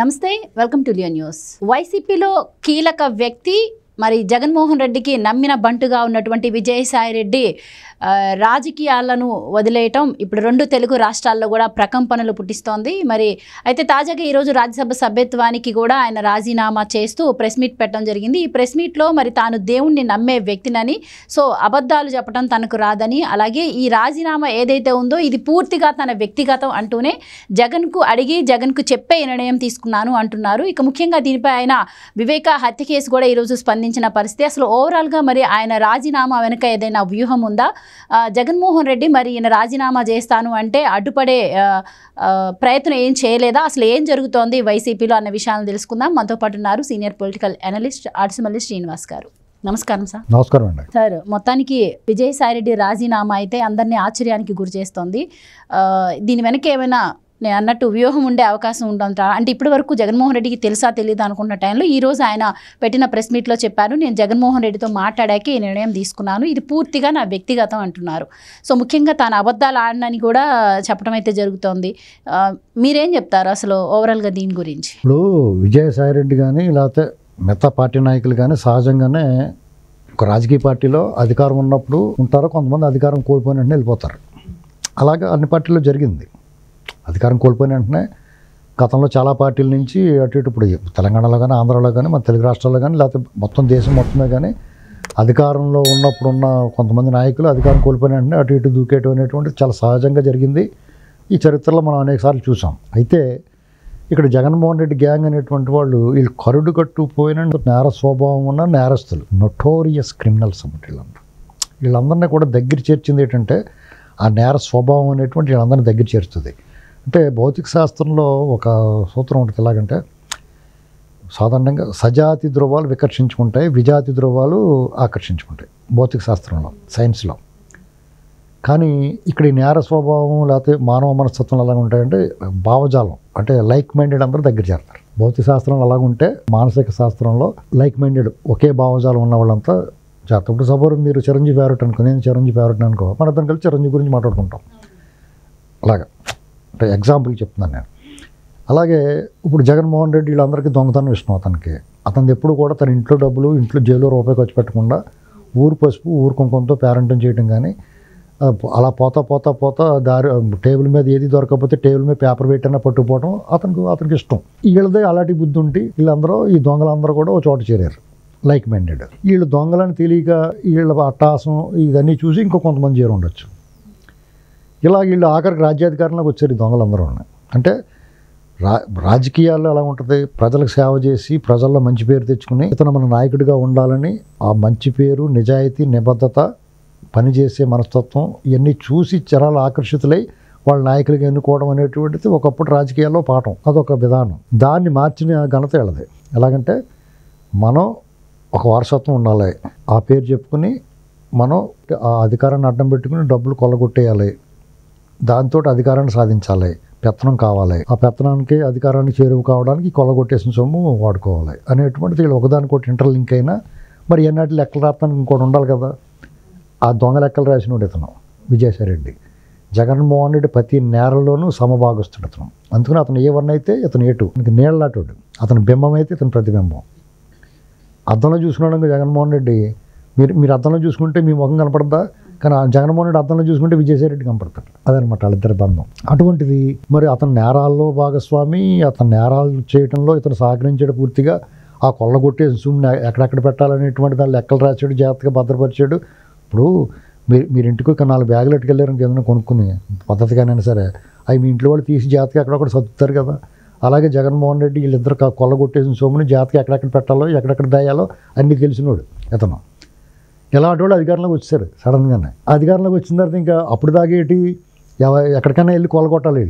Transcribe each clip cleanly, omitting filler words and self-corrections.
నమస్తే, welcome to Leo news. వైసీపీలో కీలక వ్యక్తి మరి జగన్మోహన్ రెడ్డికి నమ్మిన బంటుగా ఉన్నటువంటి విజయసాయి రెడ్డి రాజకీయాలను వదిలేయటం ఇప్పుడు రెండు తెలుగు రాష్ట్రాల్లో కూడా ప్రకంపనలు పుట్టిస్తోంది. మరి అయితే తాజాగా ఈరోజు రాజ్యసభ సభ్యత్వానికి కూడా ఆయన రాజీనామా చేస్తూ ప్రెస్ మీట్ పెట్టడం జరిగింది. ఈ ప్రెస్ మీట్లో మరి తాను దేవుణ్ణి నమ్మే వ్యక్తినని, సో అబద్ధాలు చెప్పడం తనకు రాదని, అలాగే ఈ రాజీనామా ఏదైతే ఉందో ఇది పూర్తిగా తన వ్యక్తిగతం అంటూనే జగన్కు అడిగి జగన్కు చెప్పే నిర్ణయం తీసుకున్నాను అంటున్నారు. ఇక ముఖ్యంగా దీనిపై ఆయన వివేక హత్య కేసు కూడా ఈరోజు స్పందించిన పరిస్థితి. అసలు ఓవరాల్గా మరి ఆయన రాజీనామా వెనుక ఏదైనా వ్యూహం ఉందా? జగన్మోహన్ రెడ్డి మరి ఈయన రాజీనామా చేస్తాను అంటే అడ్డుపడే ప్రయత్నం ఏం చేయలేదా? అసలు ఏం జరుగుతోంది వైసీపీలో అన్న విషయాలను తెలుసుకుందాం. మనతో పాటు ఉన్నారు సీనియర్ పొలిటికల్ అనలిస్ట్ ఆర్సిమల్లి శ్రీనివాస్ గారు. నమస్కారం సార్. నమస్కారం అండి. సార్, మొత్తానికి విజయసాయి రెడ్డి రాజీనామా అయితే అందరినీ ఆశ్చర్యానికి గురి చేస్తోంది. దీని వెనక ఏమైనా నేను అన్నట్టు వ్యూహం ఉండే అవకాశం ఉంటుందా? అంటే ఇప్పటి వరకు జగన్మోహన్ రెడ్డికి తెలుసా తెలియదు అనుకున్న టైంలో ఈరోజు ఆయన పెట్టిన ప్రెస్ మీట్లో చెప్పారు, నేను జగన్మోహన్ రెడ్డితో మాట్లాడాక ఈ నిర్ణయం తీసుకున్నాను, ఇది పూర్తిగా నా వ్యక్తిగతం అంటున్నారు. సో ముఖ్యంగా తాను అబద్ధాలు ఆడనని కూడా చెప్పడం అయితే జరుగుతోంది. మీరేం చెప్తారు అసలు ఓవరాల్గా దీని గురించి? ఇప్పుడు విజయసాయి రెడ్డి కానీ లేకపోతే మిగతా పార్టీ నాయకులు కానీ సహజంగానే ఒక రాజకీయ పార్టీలో అధికారం ఉన్నప్పుడు ఉంటారు, కొంతమంది అధికారం కోల్పోయిన వెంటనే వెళ్ళిపోతారు. అలాగే అన్ని పార్టీల్లో జరిగింది. అధికారం కోల్పోయిన వెంటనే గతంలో చాలా పార్టీల నుంచి అటు ఇటు ఇప్పుడు తెలంగాణలో కానీ ఆంధ్రాలో కానీ మన తెలుగు రాష్ట్రాల్లో కానీ లేకపోతే మొత్తం దేశం మొత్తమే కానీ అధికారంలో ఉన్నప్పుడు ఉన్న కొంతమంది నాయకులు అధికారం కోల్పోయిన వెంటనే అటు ఇటు దూకేయడం అనేటువంటి చాలా సహజంగా జరిగింది. ఈ చరిత్రలో మనం అనేకసార్లు చూసాం. అయితే ఇక్కడ జగన్మోహన్ రెడ్డి గ్యాంగ్ అనేటువంటి వాళ్ళు వీళ్ళు కరుడు కట్టుపోయిన నేర స్వభావం ఉన్న నేరస్తులు, నొటోరియస్ క్రిమినల్స్ అన్నమాట. వీళ్ళందరినీ కూడా దగ్గర చేర్చింది ఏంటంటే ఆ నేర స్వభావం అనేటువంటి వీళ్ళందరినీ దగ్గర చేరుస్తుంది. అంటే భౌతిక శాస్త్రంలో ఒక సూత్రం ఉంటుంది. ఎలాగంటే సాధారణంగా సజాతి ధ్రువాలు వికర్షించుకుంటాయి, విజాతి ధ్రువాలు ఆకర్షించుకుంటాయి భౌతిక శాస్త్రంలో, సైన్స్లో. కానీ ఇక్కడ ఈ నేర స్వభావం లేకపోతే మానవ మనస్తత్వం ఎలాగ ఉంటాయంటే భావజాలం, అంటే లైక్ మైండెడ్ అందరూ దగ్గర చేరుతారు. భౌతిక శాస్త్రంలో అలాగుంటే మానసిక శాస్త్రంలో లైక్ మైండెడ్ ఒకే భావజాలం ఉన్న వాళ్ళంతా చేస్తారు. ఇప్పుడు సపోజ్ మీరు చిరంజీవి ఫేవరెట్ అనుకో, నేను చిరంజీవి ఫేవరెట్ అనుకో, మన అతను కలిసి చిరంజీవి గురించి మాట్లాడుకుంటాం. అలాగా అంటే ఎగ్జాంపుల్ చెప్తున్నాను నేను. అలాగే ఇప్పుడు జగన్మోహన్ రెడ్డి వీళ్ళందరికీ దొంగతనం ఇష్టం. అతనిది ఎప్పుడు కూడా తన ఇంట్లో డబ్బులు ఇంట్లో జైల్లో రూపాయి ఖర్చు పెట్టకుండా ఊరు పసుపు ఊరు కుంకుమతో పేరెంటం చేయడం కానీ, అలా పోతా దారి టేబుల్ మీద ఏది దొరకకపోతే టేబుల్ మీద పేపర్ పెట్టినా పట్టుకుపోవడం అతనికి ఇష్టం. వీళ్ళదే అలాంటి బుద్ధి ఉండి వీళ్ళందరూ ఈ దొంగలందరూ కూడా ఒక చోట చేరారు, లైక్ మైండెడ్. వీళ్ళు దొంగలని తెలియక వీళ్ళ అట్టాసం ఇవన్నీ చూసి ఇంకో కొంతమంది చేరి ఉండొచ్చు. ఇలా వీళ్ళు ఆఖరికి రాజ్యాధికారంలోకి వచ్చారు ఈ దొంగలందరూ. అంటే రాజకీయాల్లో ఎలా ఉంటుంది, ప్రజలకు సేవ చేసి ప్రజల్లో మంచి పేరు తెచ్చుకుని ఇతను మన నాయకుడిగా ఉండాలని ఆ మంచి పేరు, నిజాయితీ, నిబద్ధత, పనిచేసే మనస్తత్వం ఇవన్నీ చూసి జనాలు ఆకర్షితులై వాళ్ళ నాయకులుగా ఎన్నుకోవడం అనేటువంటిది ఒకప్పుడు రాజకీయాల్లో పాఠం, అదొక విధానం. దాన్ని మార్చిన ఘనత వీళ్ళది. ఎలాగంటే మనం ఒక వారసత్వం ఉండాలి, ఆ పేరు చెప్పుకుని మనం ఆ అధికారాన్ని అడ్డం పెట్టుకుని డబ్బులు కొల్లగొట్టేయాలి, దాంతో అధికారాన్ని సాధించాలి, పెత్తనం కావాలి, ఆ పెత్తనానికి అధికారానికి చేరువు కావడానికి కొల్లగొట్టేసిన సొమ్ము వాడుకోవాలి అనేటువంటిది వీళ్ళు ఒకదానికొకటి ఇంటర్లింక్ అయినా మరి ఎన్నాటి లెక్కలు రాస్తానికి ఇంకోటి ఉండాలి కదా. ఆ దొంగ లెక్కలు రాసినోడు ఇతను విజయసాయి రెడ్డి. జగన్మోహన్ రెడ్డి ప్రతి నేరల్లోనూ సమభాగస్తుడు ఇతను. అందుకని అతను ఏ వన్ అయితే ఇతను ఏటు, ఇంక నీళ్ళలాటోడు. అతను బింబం అయితే ఇతను ప్రతిబింబం. అద్దంలో చూసుకున్నాడు జగన్మోహన్ రెడ్డి, మీరు అద్దంలో చూసుకుంటే మీ ముఖం కనపడద్దా, కానీ జగన్మోహన్ రెడ్డి అద్దంలో చూసుకుంటే విజయసాయి రెడ్డి కనపడతాడు. అదనమాట వాళ్ళిద్దరి బంధం. అటువంటిది మరి అతను నేరాల్లో భాగస్వామి, అతను నేరాలు చేయడంలో ఇతను సహకరించాడు పూర్తిగా. ఆ కొల్లగొట్టే సొమ్ముని ఎక్కడెక్కడ పెట్టాలనేటువంటి దాన్ని లెక్కలు రాశాడు, జాగ్రత్తగా భద్రపరిచాడు. ఇప్పుడు మీరు ఇంటికి ఒక 4 బ్యాగులు ఎట్టుకెళ్ళారని ఏదైనా కొనుక్కుని పద్ధతిగానైనా సరే అవి మీ ఇంట్లో వాళ్ళు తీసి జాగ్రత్తగా ఎక్కడొక్కడ సర్దుతారు కదా. అలాగే జగన్మోహన్ రెడ్డి వీళ్ళిద్దరు కొల్లగొట్టేసిన సొమ్ముని జాగ్రత్తగా ఎక్కడెక్కడ పెట్టాలో ఎక్కడెక్కడ దాయాలో అన్నీ తెలిసినోడు ఇతను. ఇలాంటి వాళ్ళు అధికారంలోకి వచ్చారు సడన్గానే. అధికారంలోకి వచ్చిన తర్వాత ఇంకా అప్పుడు దాగేటి ఎక్కడికైనా వెళ్ళి కొల్లగొట్టాలి.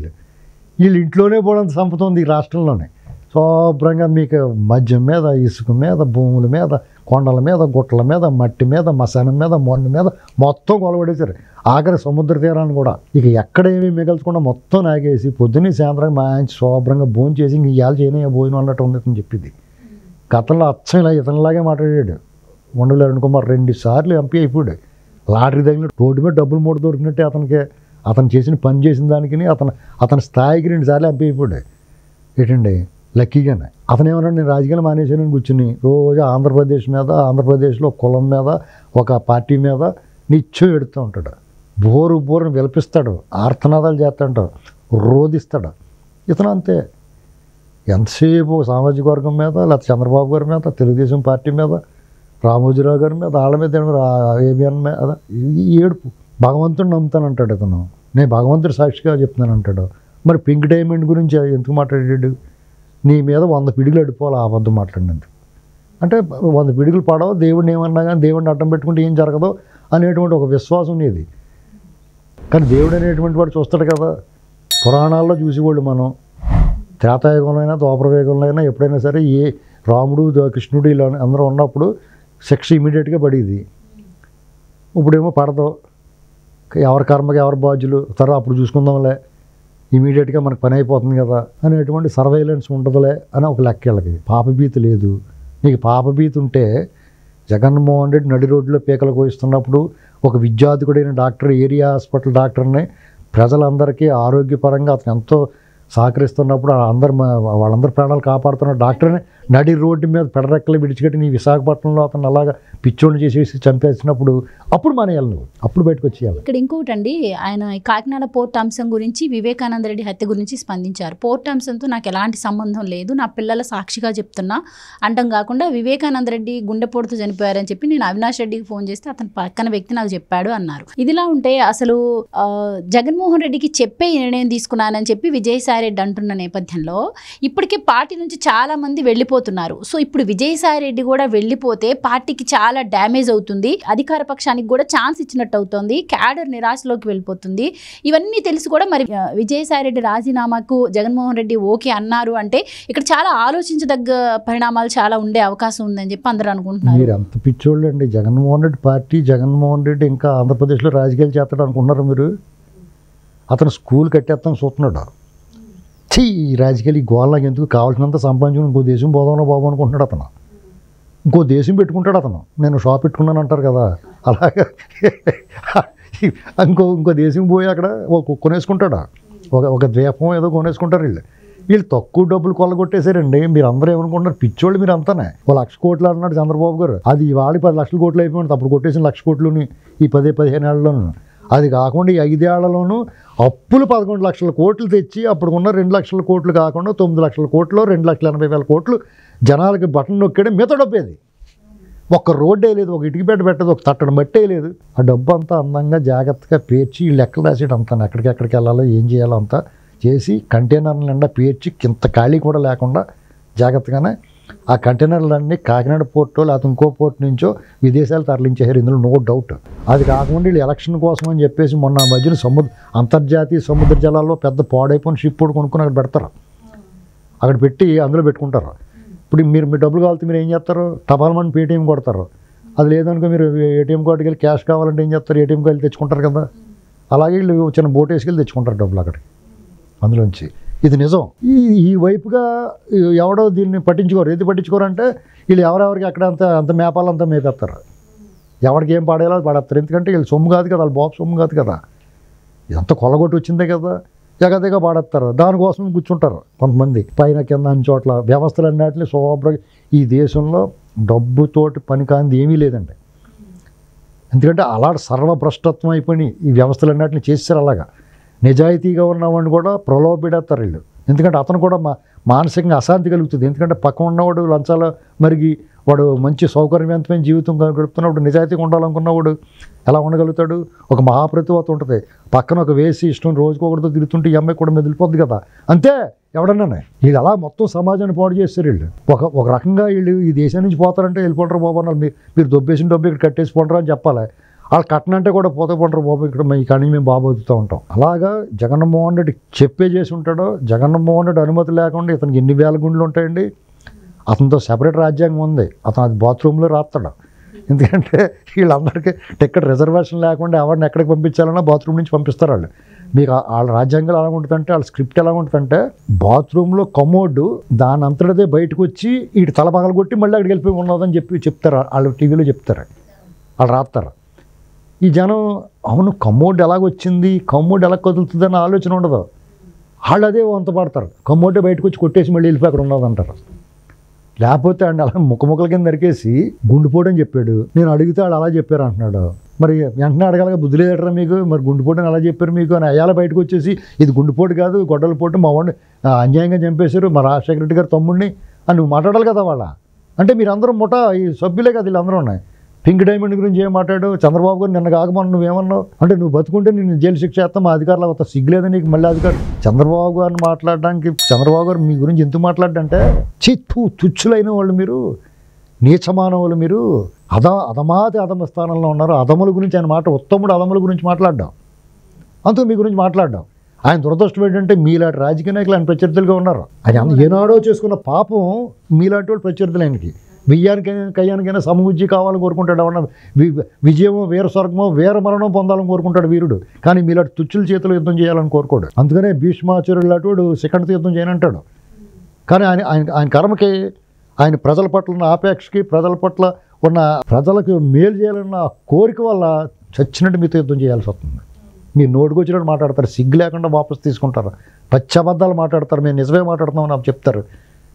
వీళ్ళు ఇంట్లోనే పోవడంత సంపద ఉంది ఈ రాష్ట్రంలోనే. శుభ్రంగా మీకు మద్యం మీద, ఇసుక మీద, భూముల మీద, కొండల మీద, గుట్టల మీద, మట్టి మీద, మశానం మీద, మొన్న మీద మొత్తం కొలగొడేశారు. ఆఖరి సముద్ర తీరాన్ని కూడా ఇక ఎక్కడేమీ మిగల్చకుండా మొత్తం నాగేసి పొద్దున్నే సాయంత్రం మాయించి శుభ్రంగా భోజనం చేసి ఇంక ఇవాళ చేయనే భోజనం అన్నట్టు ఉందని చెప్పింది. గతంలో అచ్చం ఇలా ఇతనిలాగే మాట్లాడాడు. ఉండలే అరుణ్ కుమార్ 2 సార్లు ఎంపీ అయిపోయాడు. లాటరీ తగిన రోడ్డు మీద డబ్బులు మూట దొరికినట్టే అతను చేసిన పని చేసిన దానికి అతని స్థాయికి 2 సార్లు ఎంపీ అయిపోయాడు. ఏంటండి లక్కీగానే. అతను ఏమన్నా నేను రాజకీయాలు మానేశానని కూర్చుని రోజు ఆంధ్రప్రదేశ్లో కులం మీద ఒక పార్టీ మీద నిత్యం ఎడుతూ ఉంటాడు. బోరుని విలపిస్తాడు, ఆర్తనాదాలు చేస్తాడు, రోధిస్తాడు. ఇతను అంతే. ఎంతసేపు సామాజిక వర్గం మీద, లేకపోతే చంద్రబాబు గారి మీద, తెలుగుదేశం పార్టీ మీద, రామోజీరావు గారి మీద, వాళ్ళ మీద, ఏబిఎన్ మీద ఈ ఏడుపు. భగవంతుడిని నమ్ముతానంటాడు ఇతను. నేను భగవంతుడి సాక్షిగా చెప్తున్నాను అంటాడు. మరి పింక్ డైమండ్ గురించి ఎందుకు మాట్లాడాడు? నీ మీద 100 పిడుగులు అడిపోవాలి ఆ అబద్ధం మాట్లాడినందుకు. అంటే 100 పిడుగులు పడవు, దేవుడిని ఏమన్నా కానీ దేవుడిని అడ్డం పెట్టుకుంటే ఏం జరగదు అనేటువంటి ఒక విశ్వాసం ఉండేది. కానీ దేవుడు అనేటువంటి వాడు చూస్తాడు కదా. పురాణాల్లో చూసేవాళ్ళు మనం. త్రేతాయుగంలో అయినా ద్వాపరయుగంలో అయినా ఎప్పుడైనా సరే రాముడు కృష్ణుడు ఇలా అందరూ ఉన్నప్పుడు శిక్ష ఇమీడియట్గా పడేది. ఇప్పుడేమో పడదు. ఎవరి కర్మకి ఎవరి బాధ్యులు తర్వాత అప్పుడు చూసుకుందాంలే, ఇమీడియట్గా మనకు పని అయిపోతుంది కదా అనేటువంటి సర్వైలెన్స్ ఉండదులే అని ఒక లెక్క. వీళ్ళకి పాపభీతి లేదు. నీకు పాపభీతి ఉంటే జగన్మోహన్ రెడ్డి నడి రోడ్లో పీకలు కోయిస్తున్నప్పుడు ఒక విద్యార్థికుడైన డాక్టర్, ఏరియా హాస్పిటల్ డాక్టర్ని ప్రజలందరికీ ఆరోగ్యపరంగా అతను ఎంతో సహకరిస్తున్నప్పుడు వాళ్ళందరూ ప్రాణాలు కాపాడుతున్న డాక్టర్ని నడి రోడ్డు మీద పెడరెక్కలు విడిచిపెట్టి నీ విశాఖపట్నంలో అతను అలాగా పిచ్చోళ్ళు చేసేసి చంపేసినప్పుడు అప్పుడు మానేయాలి, నువ్వు అప్పుడు బయటకు వచ్చేయాలి. ఇక్కడ ఇంకొకటి అండి, ఆయన కాకినాడ పోర్ట్ అంశం గురించి వివేకానంద రెడ్డి హత్య గురించి స్పందించారు. పోర్ట్ అంశంతో నాకు ఎలాంటి సంబంధం లేదు, నా పిల్లల సాక్షిగా చెప్తున్నా అండం కాకుండా వివేకానంద రెడ్డి గుండెపోటుతో చనిపోయారని చెప్పి నేను అవినాష్ రెడ్డికి ఫోన్ చేస్తే అతను పక్కన వ్యక్తి నాకు చెప్పాడు అన్నారు. ఇదిలా ఉంటే అసలు జగన్మోహన్ రెడ్డికి చెప్పే నిర్ణయం తీసుకున్నానని చెప్పి విజయసాయి రెడ్డి అంటున్న నేపథ్యంలో ఇప్పటికే పార్టీ నుంచి చాలా మంది వెళ్ళిపోతున్నారు. సో ఇప్పుడు విజయసాయి రెడ్డి కూడా వెళ్ళిపోతే పార్టీకి చాలా డ్యామేజ్ అవుతుంది, అధికార పక్షానికి కూడా ఛాన్స్ ఇచ్చినట్టు అవుతుంది, క్యాడర్ నిరాశలోకి వెళ్ళిపోతుంది. ఇవన్నీ తెలిసి కూడా మరి విజయసాయి రెడ్డి రాజీనామాకు జగన్మోహన్ రెడ్డి ఓకే అన్నారు అంటే ఇక్కడ చాలా ఆలోచించదగ్గ పరిణామాలు చాలా ఉండే అవకాశం ఉందని చెప్పి అందరూ అనుకుంటున్నారు. మీరు అంత పిచ్చోళ్ళు అండి. జగన్మోహన్ రెడ్డి పార్టీ, జగన్మోహన్ రెడ్డి ఇంకా ఆంధ్రప్రదేశ్లో రాజకీయాలు చేస్తాడు అనుకున్నారు మీరు? అతను స్కూల్ కట్టేస్తాను చూస్తున్నాడు. ఈ రాజకీయాలు ఈ గోళ్ళకి ఎందుకు, కావాల్సినంత సంపాదించుకుని ఇంకో దేశం పోదామో బాబు అనుకుంటున్నాడు అతను. ఇంకో దేశం పెట్టుకుంటాడు అతను. నేను షాప్ పెట్టుకున్నాను అంటారు కదా, అలాగా ఇంకో దేశం పోయి అక్కడ కొనేసుకుంటాడా, ఒక ద్వీపం ఏదో కొనేసుకుంటారు. వీళ్ళు తక్కువ డబ్బులు కొల్లగొట్టేశారండి. మీరు అందరూ ఏమనుకుంటున్నారు? పిచ్చోళ్ళు మీరు అంతానే. 1,00,000 కోట్లు అన్నాడు చంద్రబాబు గారు. అది ఇవాళ 10 లక్షల కోట్లు అయిపోయింది. అప్పుడు కొట్టేసిన 1,00,000 కోట్లుని ఈ 10-15 ఏళ్లలోనూ. అది కాకుండా ఈ 5 ఏళ్లలోనూ అప్పులు 11 లక్షల కోట్లు తెచ్చి అప్పుడు ఉన్న 2 లక్షల కోట్లు కాకుండా 9 లక్షల కోట్లు, 2,80,000 కోట్లు జనాలకి బటన్ నొక్కేయడం మిగతా డబ్బేది. ఒక్క రోడ్డు వేయలేదు, ఒక ఇటుకబెట్ట పెట్టదు, ఒక తట్టడం బట్టే లేదు. ఆ డబ్బు అంతా అందంగా జాగ్రత్తగా పేర్చి ఈ లెక్కలు రాసేయడం అంతా ఎక్కడికెక్కడికి వెళ్ళాలో ఏం చేయాలో అంతా చేసి కంటైనర్ల నిండా పేర్చి ఇంత ఖాళీ కూడా లేకుండా జాగ్రత్తగానే ఆ కంటైనర్లన్నీ కాకినాడ పోర్టో లేకపోతే ఇంకో పోర్ట్ నుంచో విదేశాలు తరలించేశారు. ఇందులో నో డౌట్. అది కాకుండా వీళ్ళు ఎలక్షన్ కోసం అని చెప్పేసి మొన్న మధ్యన అంతర్జాతీయ సముద్ర జలాల్లో పెద్ద పాడైపోయిన షిప్ కూడా కొనుక్కొని అక్కడ పెడతారు. అక్కడ పెట్టి అందులో పెట్టుకుంటారు. ఇప్పుడు మీరు డబ్బులు కావాలంటే మీరు ఏం చేస్తారు? టపాల్మని పేటీఎం కొడతారు. అది లేదనుకో మీరు ఏటీఎం కార్డుకి వెళ్ళి క్యాష్ కావాలంటే ఏం చేస్తారు? ఏటీఎం కార్డు తెచ్చుకుంటారు కదా. అలాగే వీళ్ళు చిన్న బోట్ వేసుకెళ్ళి తెచ్చుకుంటారు డబ్బులు అక్కడికి అందులోంచి. ఇది నిజం. ఈ వైపుగా ఎవడో దీన్ని పట్టించుకోరు. ఏది పట్టించుకోరు అంటే వీళ్ళు ఎవరెవరికి అక్కడ అంత మేపాలంతా మేపేస్తారు. ఎవరికి ఏం పాడేలా పడేస్తారు. ఎందుకంటే వీళ్ళు సొమ్ము కాదు కదా, వాళ్ళు బాబు సొమ్ము కాదు కదా, ఇదంతా కొల్లగొట్టి వచ్చిందే కదా, జగదేగా పాడేస్తారు. దానికోసం కూర్చుంటారు కొంతమంది పైన కింద అన్ని చోట్ల. వ్యవస్థలన్నిటిని శోభ్రంగా ఈ దేశంలో డబ్బుతోటి పని కానిది ఏమీ లేదండి. ఎందుకంటే అలాంటి సర్వభ్రష్టత్వం అయిపోయి ఈ వ్యవస్థలన్నిటిని చేస్తారు. అలాగా నిజాయితీగా ఉన్నవాడిని కూడా ప్రలోభపెడతారు వీళ్ళు. ఎందుకంటే అతను కూడా మానసికంగా అశాంతి కలుగుతుంది. ఎందుకంటే పక్కన ఉన్నవాడు లంచాల మరిగి వాడు మంచి సౌకర్యవంతమైన జీవితం గడుపుతున్నప్పుడు నిజాయితీగా ఉండాలనుకున్నవాడు ఎలా ఉండగలుగుతాడు? ఒక మహాప్రతిభత ఉంటుంది. పక్కన ఒక వేసి ఇష్టం రోజుకొకటితో తిరుగుతుంటే ఈ అమ్మాయి కూడా మెదిలిపోద్ది కదా. అంతే ఎవడన్నానే. వీళ్ళు అలా మొత్తం సమాజాన్ని పాడు చేస్తారు. వీళ్ళు ఒక రకంగా వీళ్ళు ఈ దేశం నుంచి పోతారంటే వెళ్ళిపోతారు బాబు అన్నారు. మీరు దొబ్బేసిన డబ్బు ఇక్కడ కట్టేసి పోంటారు అని చెప్పాలి. వాళ్ళు కట్టనంటే కూడా పోతే పోంటారు బాబు, ఇక్కడ కానీ మేము బాబు వదులుతూ ఉంటాం. అలాగా జగన్మోహన్ రెడ్డి చెప్పే చేసి ఉంటాడో. జగన్మోహన్ రెడ్డి అనుమతి లేకుండా ఇతనికి ఎన్ని వేల గుండెలు ఉంటాయండి. అతనితో సెపరేట్ రాజ్యాంగం ఉంది. అతను అది బాత్రూంలో రాస్తాడు. ఎందుకంటే వీళ్ళందరికీ టికెట్ రిజర్వేషన్ లేకుండా ఎవరిని ఎక్కడికి పంపించాలన్నా బాత్రూమ్ నుంచి పంపిస్తారు వాళ్ళు. మీకు వాళ్ళ రాజ్యాంగాలు ఎలా ఉంటుందంటే, వాళ్ళ స్క్రిప్ట్ ఎలా ఉంటుందంటే, బాత్రూంలో కమోడ్ దాని అంతటిదే బయటకు వచ్చి వీటి తల పగలు కొట్టి మళ్ళీ అక్కడికి వెళ్ళిపోయి ఉన్నదని చెప్తారు. వాళ్ళు టీవీలో చెప్తారు, వాళ్ళు రాస్తారు. ఈ జనం అవును కమోడ్ ఎలాగొచ్చింది, కమోడ్ ఎలా కదులుతుందని ఆలోచన ఉండదు. వాళ్ళు అదే వంత పడతారు, కమ్మోటే బయటకు వచ్చి కొట్టేసి మళ్ళీ వెళ్ళిపోయి అక్కడ ఉన్నదంటారు. లేకపోతే ఆయన అలా ముక్కముక్కల కింద నరికేసి గుండెపోటు అని చెప్పాడు, నేను అడిగితే వాళ్ళు అలా చెప్పారు అంటున్నాడు. మరి వెంటనే అడగాలిగా, బుద్ధి లేదటరా మీకు, మరి గుండెపోటు అని అలా చెప్పారు మీకు అని అయ్యాల బయటకు వచ్చేసి ఇది గుండెపోటు కాదు గొడ్డల పోటు, మా వాడిని అన్యాయంగా చంపేశారు మా రాజశేఖర రెడ్డి గారు తమ్ముడిని అని నువ్వు మాట్లాడాలి కదా వాళ్ళ. అంటే మీరందరూ ముఠా ఈ సభ్యులే కదా వీళ్ళందరూ ఉన్నాయి. పింక్ డైమండ్ గురించి ఏం మాట్లాడు, చంద్రబాబు గారు నిన్న కాకమని నువ్వేమన్నావు అంటే నువ్వు బతుకుంటే నేను జైలు శిక్ష చేస్తాం మా అధికారులు అవుతా, సిగ్గులేదా నీకు మళ్ళీ అధికారులు చంద్రబాబు గారిని మాట్లాడడానికి. చంద్రబాబు గారు మీ గురించి ఎందుకు మాట్లాడంటే తుచ్చులైన వాళ్ళు మీరు, నీచమానవులు మీరు, అధమాతి అధమ స్థానంలో ఉన్నారు. అధముల గురించి ఆయన ఉత్తముడు అధముల గురించి మాట్లాడ్డాం, అంతకు మీ గురించి మాట్లాడ్డాం. ఆయన దురదృష్టం ఏంటంటే మీలాంటి రాజకీయ నాయకులు ఆయన ప్రత్యర్థులుగా ఉన్నారు. ఆయన ఏనాడో చేసుకున్న పాపం మీలాంటి వాళ్ళు ప్రత్యర్థులు ఆయనకి. కయ్యానికైనా సమబుద్ధి కావాలని కోరుకుంటాడు ఎవరన్నా, విజయమో వీర స్వర్గమో వీర మరణం పొందాలని కోరుకుంటాడు వీరుడు. కానీ మీలాంటి తుచ్చుల చేతులు యుద్ధం చేయాలని కోరుకోడు. అందుకనే భీష్మాచార్యుడు లాంటి వాడు సెకండ్తో యుద్ధం చేయనంటాడు. కానీ ఆయన కర్మకి, ఆయన ప్రజల పట్ల ఉన్న ఆపేక్షకి, ప్రజల పట్ల ఉన్న ప్రజలకు మేలు చేయాలన్న కోరిక వల్ల చచ్చినట్టు మీతో యుద్ధం చేయాల్సి వస్తుంది. మీరు నోటికి వచ్చినట్టు మాట్లాడతారు, సిగ్గు లేకుండా వాపసు తీసుకుంటారు, పచ్చి అబద్ధాలు మాట్లాడతారు, మేము నిజమే మాట్లాడుతున్నామని నాకు చెప్తారు.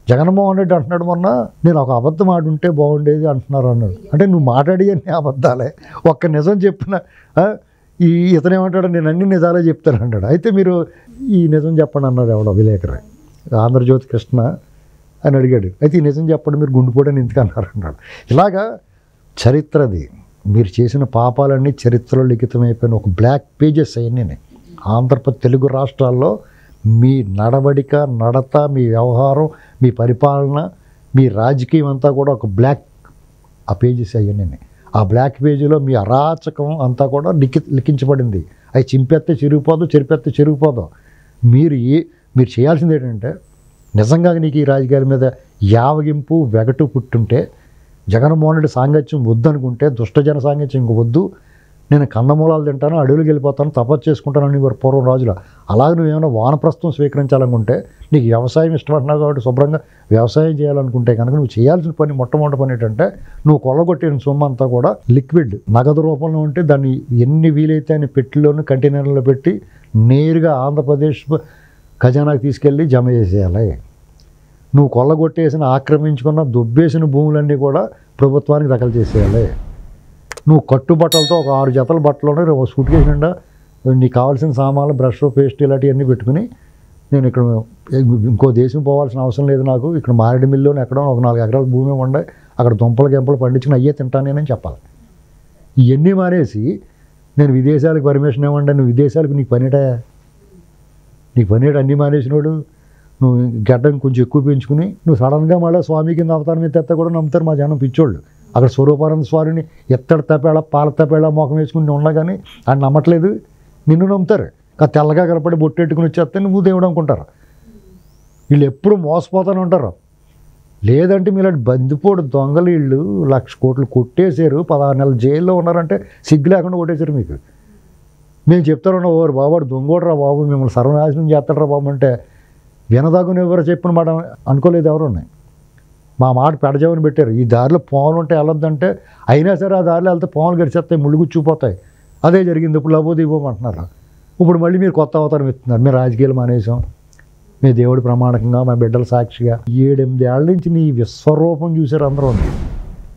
జగన్మోహన్ రెడ్డి అంటున్నాడు మొన్న, నేను ఒక అబద్ధం ఆడుంటే బాగుండేది అంటున్నారు అన్నాడు. అంటే నువ్వు మాట్లాడి అన్ని అబద్ధాలే, ఒక్క నిజం చెప్పిన ఇతనేమంటాడు, నేను అన్ని నిజాలే చెప్తాను అన్నాడు. అయితే మీరు ఈ నిజం చెప్పండి అన్నాడు ఎవడో విలేకరు, ఆంధ్రజ్యోతి కృష్ణ అని అడిగాడు. అయితే ఈ నిజం చెప్పండి మీరు గుండెపోటని ఎందుకు అన్నారు అన్నాడు. ఇలాగా చరిత్రది, మీరు చేసిన పాపాలన్నీ చరిత్రలో లిఖితమైపోయిన ఒక బ్లాక్ పేజెస్ అవన్నీ. ఆంధ్రప్రదేశ్ తెలుగు రాష్ట్రాల్లో మీ నడవడిక, నడత, మీ వ్యవహారం, మీ పరిపాలన, మీ రాజకీయం అంతా కూడా ఒక బ్లాక్ ఆ పేజెస్ అవన్నీ. ఆ బ్లాక్ పేజీలో మీ అరాచకం అంతా కూడా లిఖించబడింది. అవి చింపెత్తే చిరిగిపోదు, చెరిపెత్తే చిరిగిపోదు. మీరు చేయాల్సింది ఏంటంటే, నిజంగా నీకు ఈ రాజకీయాల మీద యావగింపు వెగటు పుట్టుంటే, జగన్మోహన్ రెడ్డి సాంగత్యం వద్దనుకుంటే, దుష్టజన సాంగత్యం ఇంక వద్దు, నేను కందమూలాలు తింటాను, అడవులకు వెళ్ళిపోతాను, తపస్సు చేసుకుంటాను అని పూర్వం రోజులు. అలాగే నువ్వేమైనా వానప్రస్థం స్వీకరించాలనుకుంటే, నీకు వ్యవసాయం ఇష్టపడినావు కాబట్టి శుభ్రంగా వ్యవసాయం చేయాలనుకుంటే కనుక నువ్వు చేయాల్సిన పని, మొట్టమొదటి పని ఏంటంటే, నువ్వు కొల్లగొట్టిన సొమ్ము అంతా కూడా లిక్విడ్ నగదు రూపంలో ఉంటే దాన్ని ఎన్ని వీలైతే అని పెట్టిలోను కంటైనర్లో పెట్టి నేరుగా ఆంధ్రప్రదేశ్ ఖజానాకి తీసుకెళ్ళి జమ చేసేయాలి. నువ్వు కొల్లగొట్టేసిన, ఆక్రమించుకున్న, దుబ్బేసిన భూములన్నీ కూడా ప్రభుత్వానికి దఖలు చేసేయాలి. నువ్వు కట్టుబట్టలతో ఒక 6 జతల బట్టలు సూట్ కేసు నిండా నీకు కావాల్సిన సామాన్లు, బ్రష్, పేస్ట్ ఇలాంటివన్నీ పెట్టుకుని, నేను ఇక్కడ ఇంకో దేశం పోవాల్సిన అవసరం లేదు, నాకు ఇక్కడ మారేడు మిల్లులోనే ఎక్కడో ఒక 4 ఎకరాల భూమి ఉండే, అక్కడ దుంపలు గెంపలు పండించుకుని అయ్యే తింటాను నేనని చెప్పాలి. ఇవన్నీ మానేసి నేను విదేశాలకు పర్మిషన్ ఇవ్వండి, నువ్వు విదేశాలకు నీకు పనేట అన్నీ మానేసినోడు, నువ్వు గడ్డం కొంచెం ఎక్కువ పెంచుకుని నువ్వు సడన్గా మళ్ళీ స్వామి కింద అవతారం ఎత్తే కూడా నమ్ముతారు మా జనం పిచ్చోళ్ళు. అక్కడ స్వరూపానంద స్వామిని ఎత్తడి తపేళ, పాల తపేళ మోకం వేసుకుని ఉన్నా కానీ ఆయన నమ్మట్లేదు, నిన్ను నమ్ముతారు. తెల్లగా కనపడి బొట్టెట్టుకుని వచ్చేస్తే నువ్వు దేవుడు అనుకుంటారు. వీళ్ళు ఎప్పుడు మోసపోతూనే ఉంటారు. లేదంటే మీలాంటి బందిపోడు దొంగలు వీళ్ళు 1,00,000 కోట్లు కొట్టేశారు, 16 నెలలు జైల్లో ఉన్నారంటే సిగ్గు లేకుండా కొట్టేశారు మీకు. మేము చెప్తారు, ఓరు బాబు దొంగోడరా బాబు, మిమ్మల్ని సర్వనాశనం చేస్తాడరా బాబు అంటే వినదాగుని ఎవరు చెప్పిన మాట అనుకోలేదు ఎవరు. ఉన్నాయి మా మాట పెడజామని పెట్టారు. ఈ దారిలో పాములు ఉంటే వెళ్ళొద్దంటే, అయినా సరే ఆ దారిలో వెళ్తే పాములు గడిచేస్తాయి, ముళ్ళు గుచ్చిపోతాయి. అదే జరిగింది. ఇప్పుడు లబోదీపోమంటున్నారు. ఇప్పుడు మళ్ళీ మీరు కొత్త అవతారం ఇస్తున్నారు. మేము రాజకీయాలు మానేసాం, మీ దేవుడి ప్రమాణకంగా, మా బిడ్డల సాక్షిగా. 7-8 ఏళ్ళ నుంచి నీ విశ్వరూపం చూశారు అందరూ.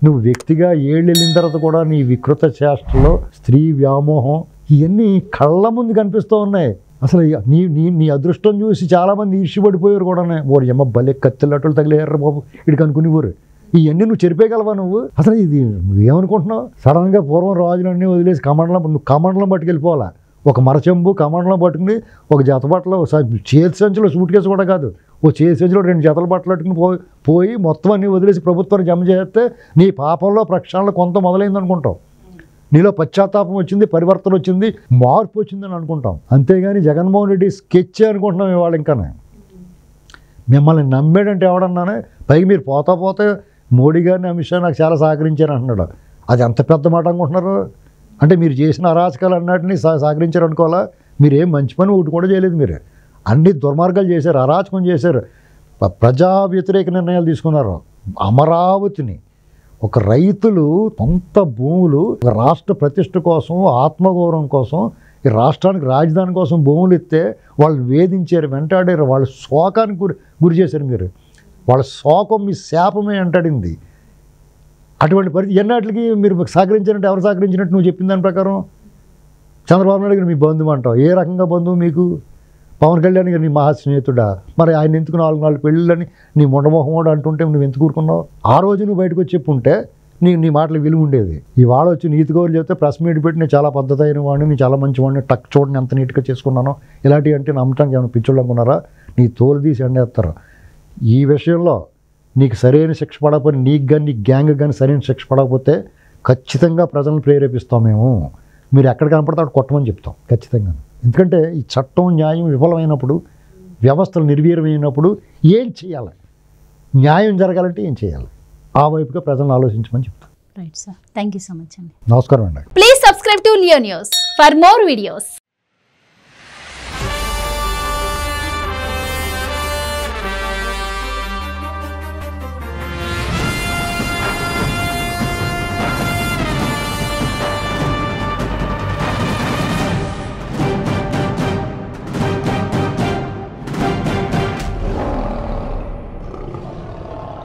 నువ్వు వ్యక్తిగా 7 వెళ్ళిన తర్వాత కూడా నీ వికృత చేష్టలో స్త్రీ వ్యామోహం ఇవన్నీ కళ్ళ ముందు కనిపిస్తూ ఉన్నాయి. అసలు నీ అదృష్టం చూసి చాలామంది ఈర్ష్యపడిపోయారు కూడా. ఓరు ఎమ్మ భలే కత్తిలట్లు తగిలేరు బాబు ఇక్కడికి అనుకునేవారు. ఇవన్నీ నువ్వు చెరిపేయగలవా నువ్వు? అసలు ఇది నువ్వేమనుకుంటున్నావు? సడన్గా పూర్వం రాజులన్నీ వదిలేసి నువ్వు కమండలం పట్టుకెళ్ళిపోవాలా. ఒక మరచెంబు కమండలం పట్టుకుని ఒక జత బట్టలు, చేతి సంచులో సూట్ కేసు కూడా కాదు, ఓ చేతి సంచులో 2 జతలు బట్టలు పట్టుకుని పోయి మొత్తం అన్నీ వదిలేసి ప్రభుత్వాన్ని జమ చేస్తే నీ పాపంలో ప్రక్షాళన కొంత మొదలైంది అనుకుంటావు. నీలో పశ్చాత్తాపం వచ్చింది, పరివర్తన వచ్చింది, మార్పు వచ్చిందని అనుకుంటాం. అంతేగాని జగన్మోహన్ రెడ్డి స్కెచ్ అనుకుంటున్నాం ఇవాళ. ఇంకా మిమ్మల్ని నమ్మాడంటే ఎవడన్నానే, పైకి మీరు పోతే మోడీ గారిని, అమిత్ షా నాకు చాలా సహకరించారు అంటున్నాడు. అది ఎంత పెద్ద మాట అనుకుంటున్నారు? అంటే మీరు చేసిన అరాచకాలు అన్నిటినీ సహకరించారు అనుకోవాలా? మీరు ఏం మంచి పని ఒకటి కూడా చేయలేదు. మీరు అన్ని దుర్మార్గాలు చేశారు, అరాచకం చేశారు, ప్రజా వ్యతిరేక నిర్ణయాలు తీసుకున్నారు. అమరావతిని ఒక రైతులు సొంత భూములు రాష్ట్ర ప్రతిష్ఠ కోసం, ఆత్మగౌరవం కోసం ఈ రాష్ట్రానికి రాజధాని కోసం భూములు ఇస్తే వాళ్ళు వేధించారు, వెంటాడారు, వాళ్ళ శోకానికి గురి చేశారు మీరు. వాళ్ళ శోకం మీ శాపమే అంటాడింది. అటువంటి పరిస్థితి ఎన్నాటికి మీరు సహకరించారంటే ఎవరు సహకరించినట్టు నువ్వు చెప్పిన దాని ప్రకారం? చంద్రబాబు నాయుడు గారు మీ బంధువు అంటావు. ఏ రకంగా బంధువు మీకు? పవన్ కళ్యాణ్ గారు నీ మహా స్నేహితుడా? మరి ఆయన ఎందుకు 4 పెళ్ళిళ్ళని నీ మొండమోహం కూడా అంటుంటే నువ్వు ఎందుకు ఊరుకున్నావు? ఆ రోజు నువ్వు బయటకు వచ్చి చెప్పుంటే నీ మాటలు విలువ ఉండేది. ఇవాళ వచ్చి నీతి గౌరవ చెప్తే ప్రెస్ మీట్ పెట్టి నేను చాలా పద్ధతి అయిన వాడిని, నేను చాలా మంచి వాడిని, టక్ చూడండి ఎంత నీట్గా చేసుకున్నాను, ఇలాంటివి అంటే నమ్మటానికి ఏమైనా పిచ్చోళ్ళు అనుకున్నారా? నీ తోలు తీసి ఎండేస్తారు. ఈ విషయంలో నీకు సరైన శిక్ష పడకపోతే, నీకు కానీ నీ గ్యాంగ్ కానీ సరైన శిక్ష పడకపోతే ఖచ్చితంగా ప్రజలను ప్రేరేపిస్తాం మేము. మీరు ఎక్కడ కనపడితే అక్కడ కొట్టమని చెప్తాం ఖచ్చితంగా. ఎందుకంటే ఈ చట్టం న్యాయం విఫలమైనప్పుడు, వ్యవస్థలు నిర్వీర్యమైనప్పుడు ఏం చేయాలి? న్యాయం జరగాలంటే ఏం చేయాలి? ఆ వైపుగా ప్రజలను ఆలోచించమని చెప్తాం. Right sir, thank you so much అండి. నమస్కారం అండి. Please subscribe to Leo news for more videos.